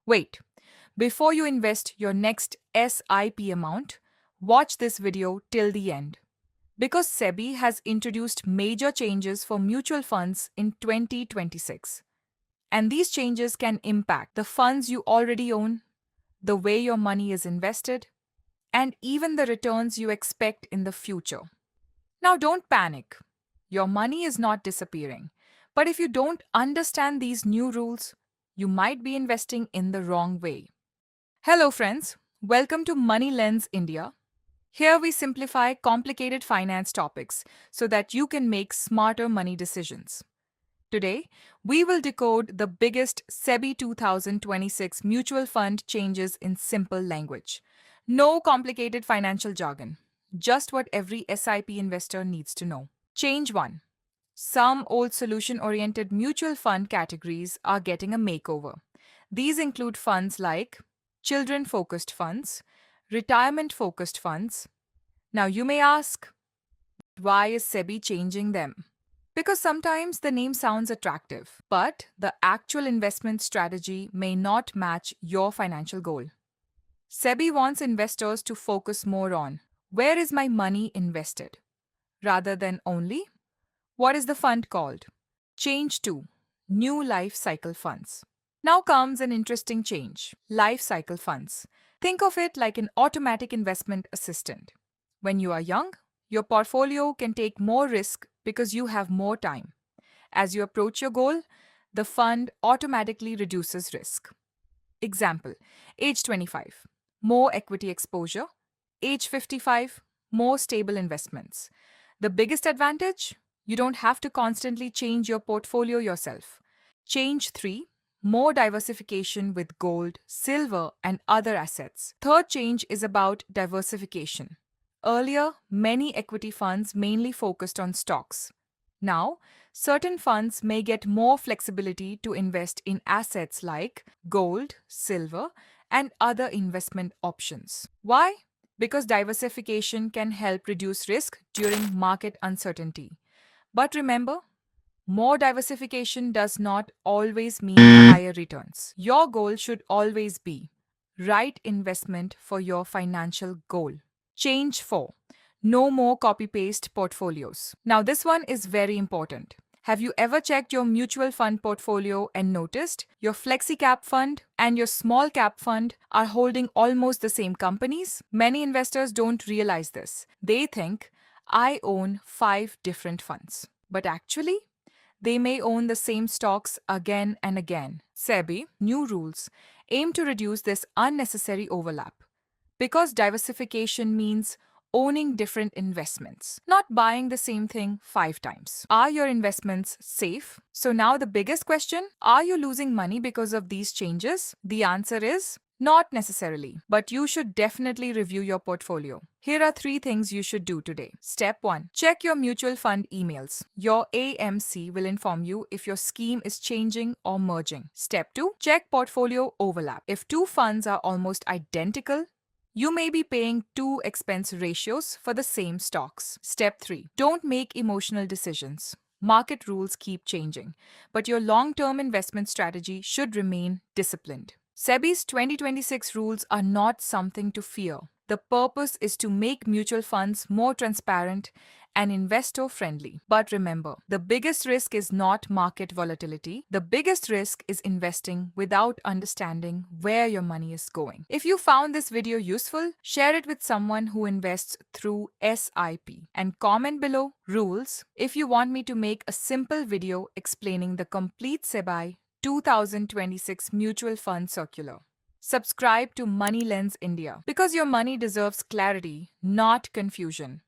Wait, before you invest your next SIP amount, watch this video till the end. Because SEBI has introduced major changes for mutual funds in 2026. And these changes can impact the funds you already own, the way your money is invested, and even the returns you expect in the future. Now, don't panic. Your money is not disappearing. But if you don't understand these new rules, you might be investing in the wrong way. Hello, friends. Welcome to Money Lens India. Here we simplify complicated finance topics so that you can make smarter money decisions. Today, we will decode the biggest SEBI 2026 mutual fund changes in simple language. No complicated financial jargon, just what every SIP investor needs to know. Change 1. Some old solution oriented mutual fund categories are getting a makeover. These include funds like children focused funds, retirement focused funds. Now, you may ask, why is SEBI changing them? Because sometimes the name sounds attractive, but the actual investment strategy may not match your financial goal. SEBI wants investors to focus more on where is my money invested, rather than only what is the fund called. Change 2. New life cycle funds. Now comes an interesting change. Life cycle funds. Think of it like an automatic investment assistant. When you are young, your portfolio can take more risk because you have more time. As you approach your goal, the fund automatically reduces risk. Example, age 25, more equity exposure. Age 55, more stable investments. The biggest advantage? You don't have to constantly change your portfolio yourself. Change 3, more diversification with gold, silver, and other assets. Third change is about diversification. Earlier, many equity funds mainly focused on stocks. Now, certain funds may get more flexibility to invest in assets like gold, silver, and other investment options. Why? Because diversification can help reduce risk during market uncertainty. But remember, more diversification does not always mean higher returns. Your goal should always be right investment for your financial goal. Change 4. No more copy paste portfolios. Now, this one is very important. Have you ever checked your mutual fund portfolio and noticed your flexi cap fund and your small cap fund are holding almost the same companies? Many investors don't realize this. They think, I own 5 different funds. But actually, they may own the same stocks again and again. SEBI, new rules, aim to reduce this unnecessary overlap. Because diversification means owning different investments, not buying the same thing 5 times. Are your investments safe? So now the biggest question, are you losing money because of these changes? The answer is not necessarily, but you should definitely review your portfolio. Here are 3 things you should do today. Step 1. Check your mutual fund emails. Your AMC will inform you if your scheme is changing or merging. Step 2. Check portfolio overlap. If 2 funds are almost identical, you may be paying 2 expense ratios for the same stocks. Step 3. Don't make emotional decisions. Market rules keep changing, but your long-term investment strategy should remain disciplined. SEBI's 2026 rules are not something to fear. The purpose is to make mutual funds more transparent and investor friendly. But remember, the biggest risk is not market volatility. The biggest risk is investing without understanding where your money is going. If you found this video useful, share it with someone who invests through SIP and comment below rules if you want me to make a simple video explaining the complete SEBI 2026 mutual fund circular. Subscribe to Money Lens India because your money deserves clarity, not confusion.